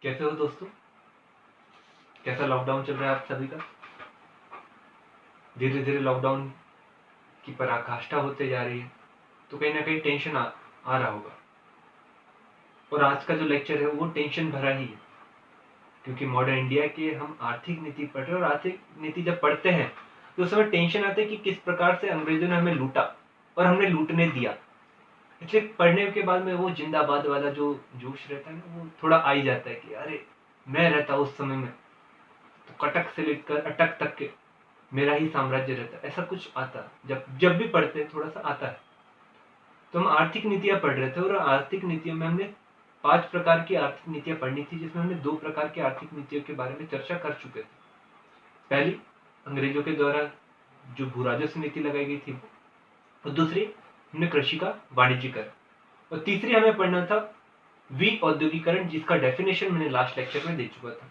कैसे हो दोस्तों? कैसा लॉकडाउन चल रहा है आप सभी का? धीरे धीरे लॉकडाउन की पराकाष्ठा होते जा रही है, तो कहीं ना कहीं टेंशन आ रहा होगा। और आज का जो लेक्चर है वो टेंशन भरा ही है, क्योंकि मॉडर्न इंडिया के हम आर्थिक नीति पढ़ रहे हैं। और आर्थिक नीति जब पढ़ते हैं तो उस समय टेंशन आते है कि किस प्रकार से अंग्रेजों ने हमें लूटा और हमने लूटने दिया। इसलिए पढ़ने के बाद में वो जिंदाबाद वाला जो जोश रहता है ना, वो थोड़ा आ ही जाता है कि अरे मैं रहता उस समय में तो कटक से लेकर अटक तक के मेरा ही साम्राज्य रहता है, ऐसा कुछ आता है। जब जब भी पढ़ते हैं थोड़ा सा आता है। तो हम आर्थिक नीतियां पढ़ रहे थे और आर्थिक नीतियों में हमने 5 प्रकार की आर्थिक नीतियां पढ़नी थी, जिसमें हमने 2 प्रकार की आर्थिक नीतियों के बारे में चर्चा कर चुके थे। पहली अंग्रेजों के द्वारा जो भू राजस्व नीति लगाई गई थी वो, और दूसरी हमने कृषि का वाणिज्यिकरण, और तीसरी हमें पढ़ना था औद्योगिकरण, जिसका डेफिनेशन मैंने लास्ट लेक्चर में दे चुका था।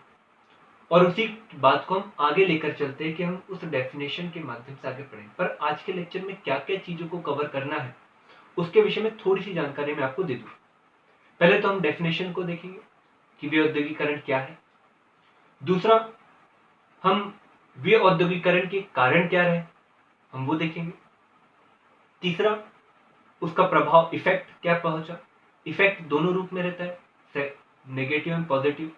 और उसी बात को हम आगे लेकर चलते हैं कि हम उस डेफिनेशन के माध्यम से आगे पढ़ें। पर आज के लेक्चर में क्या क्या चीजों को कवर करना है उसके विषय में थोड़ी सी जानकारी मैं आपको दे दूं। पहले तो हम डेफिनेशन को देखेंगे कि विऔद्योगीकरण क्या है। दूसरा, हम विऔद्योगीकरण के कारण क्या रहे हम वो देखेंगे। तीसरा, उसका प्रभाव इफेक्ट क्या पहुंचा। इफेक्ट दोनों रूप में रहता है, negative and positive.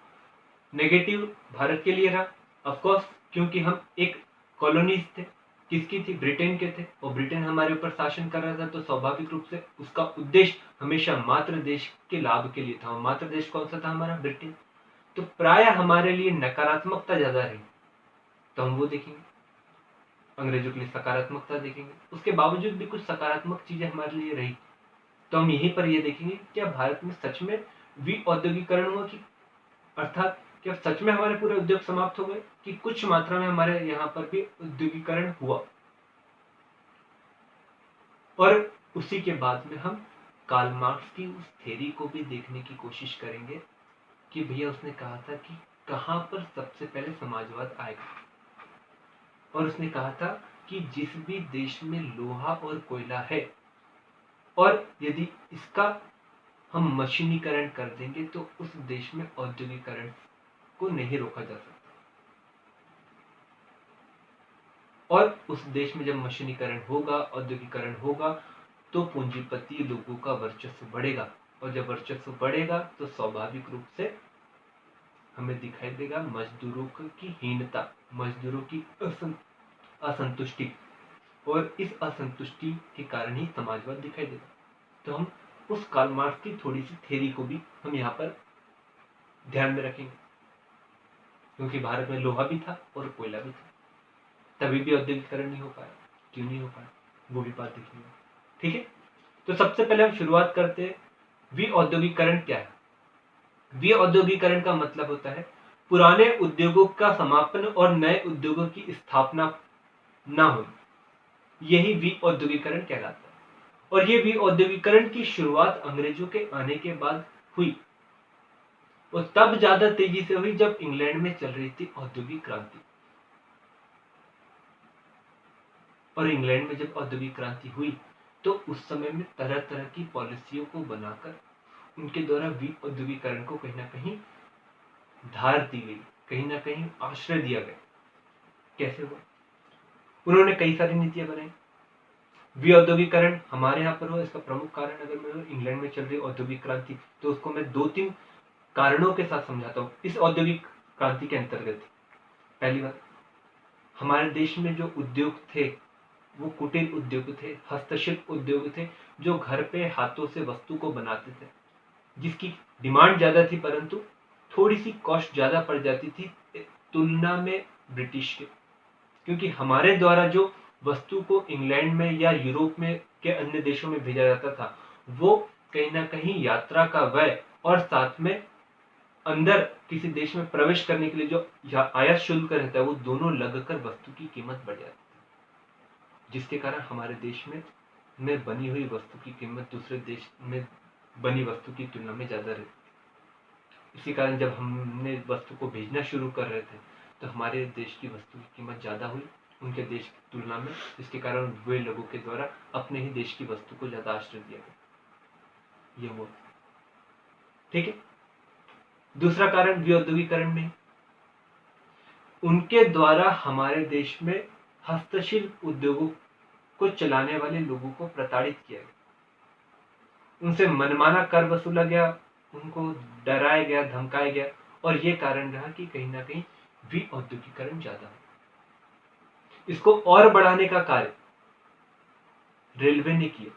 Negative Bharat के लिए रहा ऑफकोर्स, क्योंकि हम एक कॉलोनीज थे। किसकी थी? ब्रिटेन के थे, और ब्रिटेन हमारे ऊपर शासन कर रहा था, तो स्वाभाविक रूप से उसका उद्देश्य हमेशा मातृ देश के लाभ के लिए था। और मातृ देश कौन सा था? हमारा ब्रिटेन। तो प्राय हमारे लिए नकारात्मकता ज्यादा रही, तो हम वो देखेंगे। अंग्रेजों के लिए सकारात्मकता देखेंगे। उसके बावजूद भी कुछ सकारात्मक चीजें हमारे लिए रही, तो हम यहीं पर ये देखेंगे क्या भारत में सच में विऔद्योगीकरण हुआ, कि अर्थात क्या सच में हमारे पूरे उद्योग समाप्त हो गए, कि कुछ मात्रा में हमारे यहाँ पर भी औद्योगिकरण हुआ। और उसी के बाद में हम कार्ल मार्क्स की उस थ्योरी को भी देखने की कोशिश करेंगे कि भैया उसने कहा था कि कहां पर सबसे पहले समाजवाद आएगा। और उसने कहा था कि जिस भी देश में लोहा और कोयला है, और यदि इसका हम मशीनीकरण कर देंगे, तो उस देश में औद्योगिकरण को नहीं रोका जा सकता। और उस देश में जब मशीनीकरण होगा, औद्योगिकरण होगा, तो पूंजीपति लोगों का वर्चस्व बढ़ेगा। और जब वर्चस्व बढ़ेगा तो स्वाभाविक रूप से हमें दिखाई देगा मजदूरों की हीनता, मजदूरों की असंतुष्टि, और इस असंतुष्टि के कारण ही समाजवाद दिखाई देगा। तो हम उस कार्ल मार्क्स की थोड़ी सी थ्योरी को भी हम यहाँ पर ध्यान में रखेंगे, क्योंकि भारत में लोहा भी था और कोयला भी था, तभी भी औद्योगिकरण नहीं हो पाया। क्यों नहीं हो पाया, वो भी बात देखेंगे। ठीक है, तो सबसे पहले हम शुरुआत करते हैं विऔद्योगीकरण क्या है। विऔद्योगीकरण का मतलब होता है पुराने उद्योगों का समापन और नए उद्योगों की स्थापना ना हो, यही विऔद्योगीकरण कहलाता है। और ये विऔद्योगीकरण की शुरुआत अंग्रेजों के आने के बाद हुई, और तब ज्यादा तेजी से हुई जब इंग्लैंड में चल रही थी औद्योगिक क्रांति। और इंग्लैंड में जब औद्योगिक क्रांति हुई तो उस समय में तरह तरह की पॉलिसियों को बनाकर उनके द्वारा विऔद्योगीकरण को कहीं ना कहीं धार दी गई, कहीं ना कहीं आश्रय दिया गया। कैसे हुआ? उन्होंने कई सारी नीतियां बनाई। विऔद्योगीकरण हमारे यहाँ पर हुआ, इसका प्रमुख कारण अगर मैं इंग्लैंड में चल रही औद्योगिक क्रांति, तो उसको मैं 2-3 कारणों के साथ समझाता हूँ इस औद्योगिक क्रांति के अंतर्गत। पहली बात, हमारे देश में जो उद्योग थे वो कुटीर उद्योग थे, हस्तशिल्प उद्योग थे, जो घर पे हाथों से वस्तु को बनाते थे, जिसकी डिमांड ज्यादा थी परंतु थोड़ी सी कॉस्ट ज्यादा पड़ जाती थी तुलना में ब्रिटिश के। क्योंकि हमारे द्वारा जो वस्तु को इंग्लैंड में या यूरोप में के अन्य देशों में भेजा जाता था, वो कहीं ना कहीं यात्रा का व्यय और साथ में अंदर किसी देश में प्रवेश करने के लिए जो आयात शुल्क रहता है, वो दोनों लगकर वस्तु की कीमत बढ़ जाती है, जिसके कारण हमारे देश में बनी हुई वस्तु की कीमत दूसरे देश में बनी वस्तु की तुलना में ज्यादा रहती। इसी कारण जब हमने वस्तु को भेजना शुरू कर रहे थे तो हमारे देश की वस्तु की कीमत ज्यादा हुई उनके देश की तुलना में, जिसके कारण वे लोगों के द्वारा अपने ही देश की वस्तु को ज्यादा आश्रय दिया गया। ये हुआ। ठीक है, दूसरा कारण विऔद्योगिकरण में, उनके द्वारा हमारे देश में हस्तशिल्प उद्योगों को चलाने वाले लोगों को प्रताड़ित किया गया, उनसे मनमाना कर वसूला गया, उनको डराया गया, धमकाया गया, और ये कारण रहा कि कहीं ना कहीं विऔद्योगिकरण ज्यादा हो। इसको और बढ़ाने का कार्य रेलवे ने किया।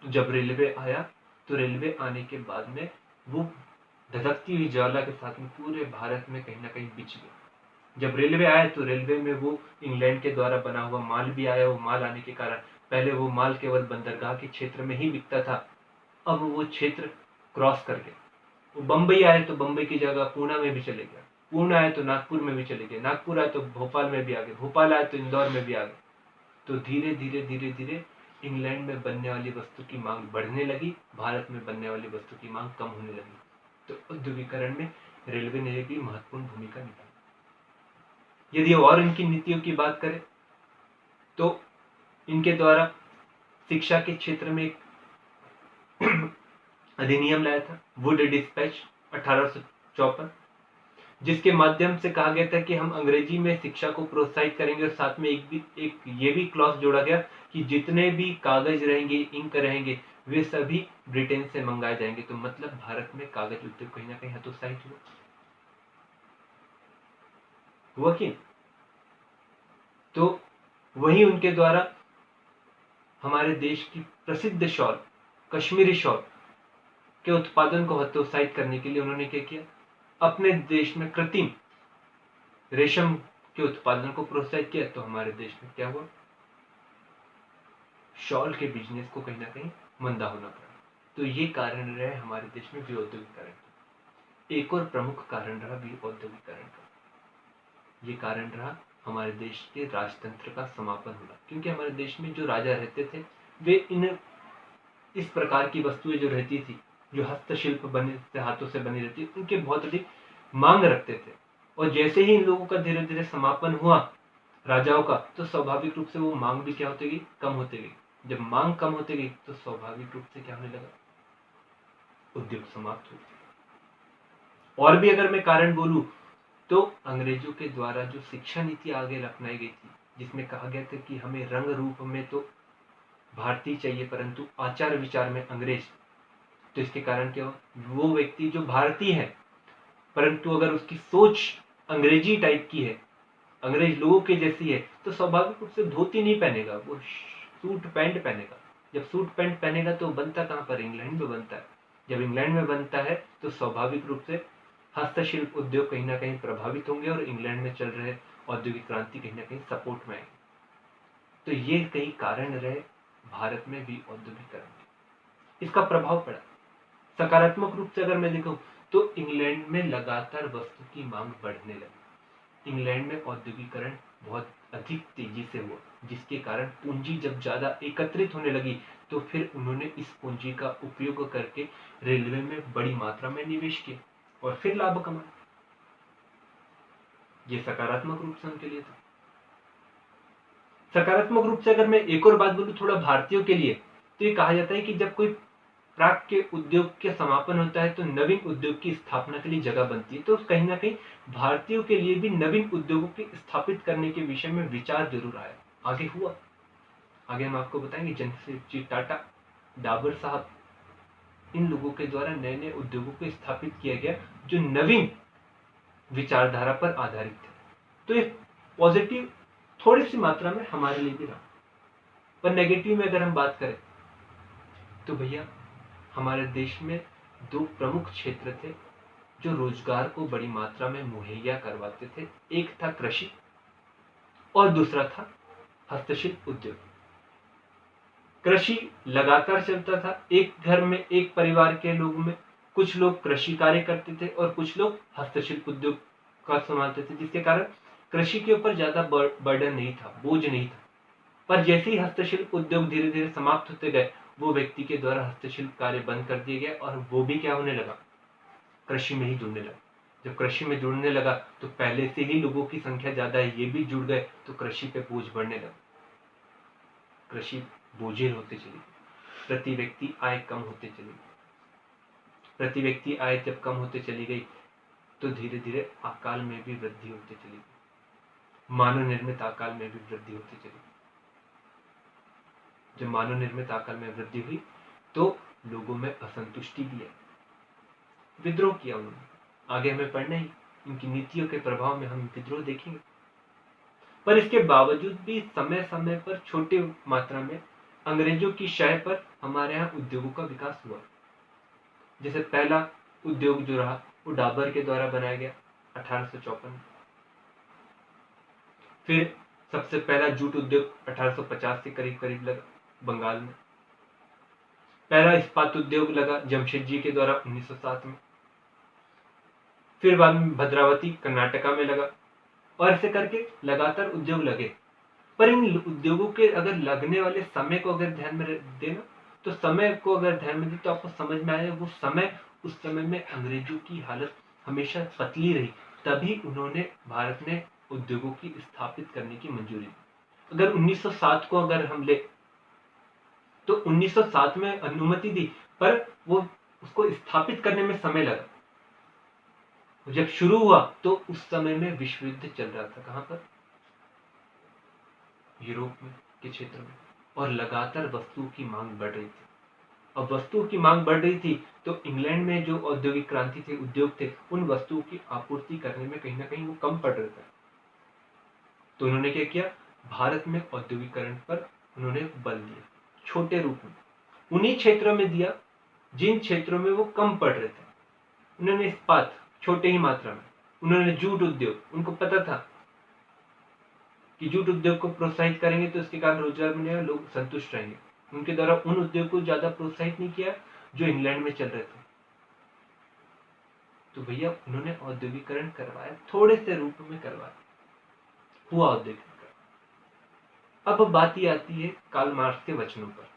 तो जब रेलवे आया तो रेलवे आने के बाद में वो धधकती हुई ज्वाला के साथ में पूरे भारत में कहीं ना कहीं बिछ गया। जब रेलवे आया तो रेलवे में वो इंग्लैंड के द्वारा बना हुआ माल भी आया। वो माल आने के कारण पहले वो माल केवल बंदरगाह के क्षेत्र में ही बिकता था, अब वो क्षेत्र क्रॉस कर गया। वो बंबई आए तो बंबई की जगह पूना में भी चले गया, पूना आए तो नागपुर में भी चले गए, नागपुर आए तो भोपाल में भी आ गए, भोपाल आए तो इंदौर में भी आ गए। तो धीरे धीरे धीरे धीरे इंग्लैंड में बनने वाली वस्तु की मांग बढ़ने लगी, भारत में बनने वाली वस्तु की मांग कम होने लगी। तो औद्योगिकरण में रेलवे ने भी महत्वपूर्ण भूमिका निभाई। यदि और इनकी नीतियों की बात करें तो इनके द्वारा शिक्षा के क्षेत्र में एक अधिनियम लाया था, वुड डिस्पैच 1854, जिसके माध्यम से कहा गया था कि हम अंग्रेजी में शिक्षा को प्रोत्साहित करेंगे, और साथ में एक ये भी क्लॉज जोड़ा गया कि जितने भी कागज रहेंगे, इंक रहेंगे, वे सभी ब्रिटेन से मंगाए जाएंगे। तो मतलब भारत में कागज उद्योग कहीं ना कहीं हतोत्साहित हुआ कि। तो वही उनके द्वारा हमारे देश की प्रसिद्ध शॉल, कश्मीरी शॉल के उत्पादन को हतोत्साहित करने के लिए उन्होंने क्या किया, अपने देश में कृत्रिम रेशम के उत्पादन को प्रोत्साहित किया। तो हमारे देश में क्या हुआ, शॉल के बिजनेस को कहीं ना कहीं मंदा होना पड़ा। तो ये कारण रहे हमारे देश में विऔद्योगिकरण। एक और प्रमुख कारण रहा विऔद्योगिकरण का, ये कारण रहा हमारे देश के राजतंत्र का समापन होना। क्योंकि हमारे देश में जो राजा रहते थे वे इस प्रकार की वस्तुएं जो रहती थी, जो हस्तशिल्प बने हाथों से बनी रहती, उनके बहुत अधिक मांग रखते थे। और जैसे ही इन लोगों का धीरे धीरे समापन हुआ राजाओं का, तो स्वाभाविक रूप से वो मांग भी क्या होती गई, कम होती गई। जब मांग कम होती गई तो स्वाभाविक रूप से क्या होने लगा, उद्योग समाप्त हो गए। और भी अगर मैं कारण बोलूं तो अंग्रेजों के द्वारा जो शिक्षा नीति आगे अपनाई गई थी, जिसमें कहा गया था कि हमें रंग रूप में तो भारतीय चाहिए परंतु आचार विचार में अंग्रेज। तो इसके कारण क्या हो, वो व्यक्ति जो भारतीय है परंतु अगर उसकी सोच अंग्रेजी टाइप की है, अंग्रेज लोगों के जैसी है, तो स्वाभाविक रूप से धोती नहीं पहनेगा, वो सूट पैंट पहनेगा। जब सूट पैंट पहनेगा तो बनता कहाँ पर, इंग्लैंड में बनता है। जब इंग्लैंड में बनता है तो स्वाभाविक रूप से हस्तशिल्प उद्योग कहीं ना कहीं प्रभावित होंगे और इंग्लैंड में चल रहे औद्योगिक क्रांति कहीं ना कहीं सपोर्ट में आएगी। तो ये कई कारण रहे भारत में भी औद्योगिकरण। इसका प्रभाव पड़ा सकारात्मक रूप से अगर मैं देखूं तो इंग्लैंड में लगातार वस्तु की मांग बढ़ने लगी। इंग्लैंड में औद्योगिकरण बहुत अधिक तेजी से हुआ, जिसके कारण पूंजी जब ज्यादा एकत्रित होने लगी तो फिर उन्होंने इस पूंजी का उपयोग करके रेलवे में बड़ी मात्रा में निवेश किया और फिर लाभ कमाया। ये सकारात्मक रूप से उनके लिए था। सकारात्मक रूप से अगर मैं एक और बात बोलूं थोड़ा भारतीयों के लिए, तो ये कहा जाता है कि जब कोई प्राक के उद्योग के समापन होता है तो नवीन उद्योग की स्थापना के लिए जगह बनती है। तो कहीं ना कहीं भारतीयों के लिए भी नवीन उद्योगों की स्थापित करने के विषय में विचार जरूर आया, आगे हुआ। आगे हम आपको बताएंगे जमशेदजी टाटा, डाबर साहब, इन लोगों के द्वारा नए नए उद्योगों को स्थापित किया गया जो नवीन विचारधारा पर आधारित थे। तो एक पॉजिटिव थोड़ी सी मात्रा में हमारे लिए भी रहा। पर नेगेटिव में अगर हम बात करें तो भैया हमारे देश में दो प्रमुख क्षेत्र थे जो रोजगार को बड़ी मात्रा में मुहैया करवाते थे। एक था कृषि और दूसरा था हस्तशिल्प उद्योग। कृषि लगातार चलता था, एक घर में एक परिवार के लोग में कुछ लोग कृषि कार्य करते थे और कुछ लोग हस्तशिल्प उद्योग का संभालते थे, जिसके कारण कृषि के ऊपर ज्यादा बर्डन नहीं था, बोझ नहीं था। पर जैसे ही हस्तशिल्प उद्योग धीरे धीरे समाप्त होते गए, वो व्यक्ति के द्वारा हस्तशिल्प कार्य बंद कर दिए गए और वो भी क्या होने लगा, कृषि में ही जुड़ने लगा। जब कृषि में जुड़ने लगा तो पहले से ही लोगों की संख्या ज्यादा है, ये भी जुड़ गए तो कृषि पे बोझ बढ़ने लगा, कृषि बोझिल होते चली, प्रति व्यक्ति आय कम होते चली। प्रति व्यक्ति आय जब कम होते चली गई तो धीरे धीरे अकाल में भी वृद्धि होती चली गई, मानव निर्मित अकाल में भी वृद्धि होती चली गई। जब मानव निर्मित अकाल में वृद्धि हुई तो लोगों में असंतुष्टि भी आई, विद्रोह किया उन्होंने। आगे हमें पढ़ना ही, इनकी नीतियों के प्रभाव में हम विद्रोह देखेंगे। पर इसके बावजूद भी समय समय पर छोटी मात्रा में अंग्रेजों की शय पर हमारे यहाँ उद्योगों का विकास हुआ। जैसे पहला उद्योग जो रहा वो डाबर के द्वारा बनाया गया 1854 में। फिर सबसे पहला जूट उद्योग 1850 के करीब करीब लगा बंगाल में। पहला इस्पात उद्योग लगा जमशेदजी के द्वारा 1907 में। फिर बाद में भद्रावती कर्नाटका में लगा, और ऐसे करके लगातार उद्योग लगे। पर इन उद्योगों के अगर लगने वाले समय को अगर ध्यान में देना, तो समय को अगर ध्यान में दे तो आपको समझ में आएगा वो समय, उस समय में अंग्रेजों की हालत हमेशा पतली रही, तभी उन्होंने भारत में उद्योगों की स्थापित करने की मंजूरी दी। अगर 1907 को अगर हम ले तो 1907 में अनुमति दी, पर वो उसको स्थापित करने में समय लगा। जब शुरू हुआ तो उस समय में विश्व युद्ध चल रहा था। कहां पर? यूरोप में के क्षेत्र में, और लगातार वस्तुओं की मांग बढ़ रही थी। अब वस्तुओं की मांग बढ़ रही थी तो इंग्लैंड में जो औद्योगिक क्रांति थे, उद्योग थे, उन वस्तुओं की आपूर्ति करने में कहीं ना कहीं वो कम पड़ रहे थे। तो उन्होंने क्या किया? भारत में औद्योगिकरण पर उन्होंने बल दिया, छोटे रूप में उन्हीं क्षेत्रों में दिया जिन क्षेत्रों में वो कम पड़ रहे थे। उन्होंने इस्पात छोटे ही मात्रा में, उन्होंने जूट उद्योग, उनको पता था कि जूट उद्योग को प्रोत्साहित करेंगे तो इसके कारण रोजगार मिलेगा, लोग संतुष्ट रहेंगे। उनके द्वारा उन उद्योग को ज्यादा प्रोत्साहित नहीं किया जो इंग्लैंड में चल रहे थे। तो भैया उन्होंने औद्योगिकरण करवाया, थोड़े से रूप में करवाया, हुआ औद्योगिकरण। अब बात ये आती है कार्ल मार्क्स के वचनों पर,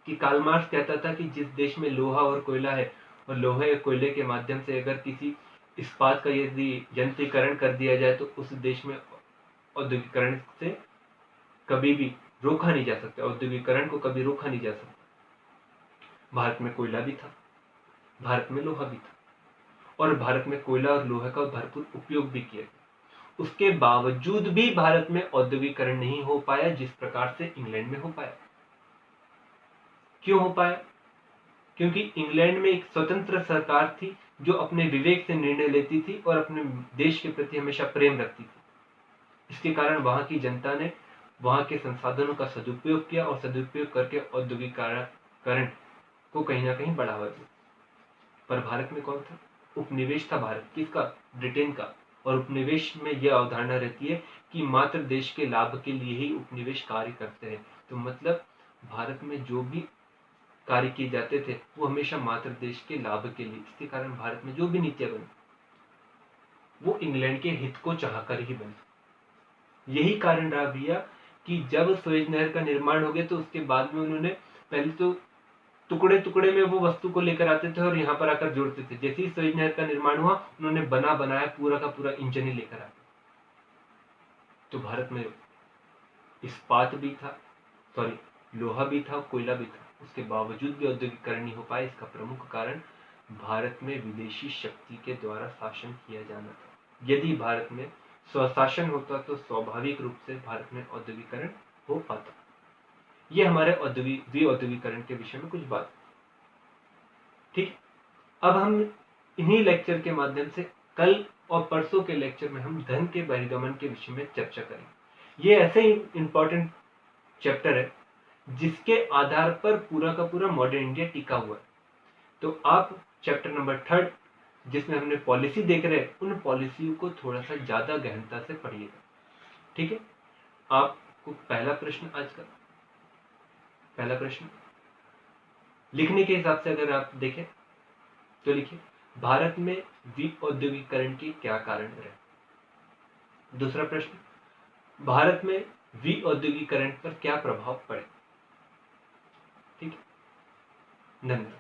कि कार्ल मार्क्स कहता था कि जिस देश में लोहा और कोयला है, और लोहे और कोयले के माध्यम से अगर किसी इस्पात का यदि यंत्रीकरण कर दिया जाए तो उस देश में औद्योगिकरण से कभी भी रोका नहीं जा सकता, औद्योगिकरण को कभी रोका नहीं जा सकता। भारत में कोयला भी था, भारत में लोहा भी था, और भारत में कोयला और लोहे का भरपूर उपयोग भी किया। उसके बावजूद भी भारत में औद्योगिकरण नहीं हो पाया जिस प्रकार से इंग्लैंड में हो पाया। क्यों हो पाया? क्योंकि इंग्लैंड में एक स्वतंत्र सरकार थी जो अपने विवेक से निर्णय लेती थी और अपने देश के प्रति हमेशा प्रेम रखती थी। इसके कारण वहां की जनता ने वहां के संसाधनों का सदुपयोग किया, और सदुपयोग करके औद्योगिकरण को कहीं ना कहीं बढ़ावा दिया। पर भारत में कौन था? उपनिवेश था भारत। किसका? ब्रिटेन का। और उपनिवेश में यह अवधारणा रहती है कि मात्र देश के लाभ के लिए ही उपनिवेश कार्य करते हैं। तो मतलब भारत में जो भी कार्य किए जाते थे वो हमेशा मात्र देश के लाभ के लिए। इसके कारण भारत में जो भी नीतियां बनी वो इंग्लैंड के हित को चाहकर ही बनी। यही कारण रहा भैया कि जब सुएज नहर का निर्माण हो गया तो उसके बाद में उन्होंने पहले तो टुकड़े टुकड़े में वो वस्तु को लेकर आते थे और यहाँ पर आकर जोड़ते थे। जैसे ही सुएज नहर का निर्माण हुआ उन्होंने बना बनाया पूरा का पूरा इंजन ही लेकर आते। तो भारत में इस्पात भी था, लोहा भी था, कोयला भी था, उसके बावजूद भी औद्योगिकरण नहीं हो पाया। इसका प्रमुख कारण भारत में विदेशी शक्ति के द्वारा शासन किया जाना था। यदि भारत में स्वशासन होता तो स्वाभाविक रूप से भारत में औद्योगिकरण हो पाता। ये हमारे औद्योगिकरण के विषय में कुछ बात। ठीक, अब हम इन्हीं लेक्चर के माध्यम से कल और परसों के लेक्चर में हम धन के बहिर्गमन के विषय में चर्चा करेंगे। ये ऐसे ही इंपॉर्टेंट चैप्टर है जिसके आधार पर पूरा का पूरा मॉडर्न इंडिया टिका हुआ है। तो आप चैप्टर नंबर 3 जिसमें हमने पॉलिसी देख रहे हैं, उन पॉलिसियों को थोड़ा सा ज्यादा गहनता से पढ़िएगा। ठीक है, आपको पहला प्रश्न आज का पहला प्रश्न लिखने के हिसाब से अगर आप देखें तो लिखिए, भारत में विऔद्योगिकरण के क्या कारण रहे। दूसरा प्रश्न, भारत में विऔद्योगिकरण पर क्या प्रभाव पड़े। ठीक है, धन्यवाद।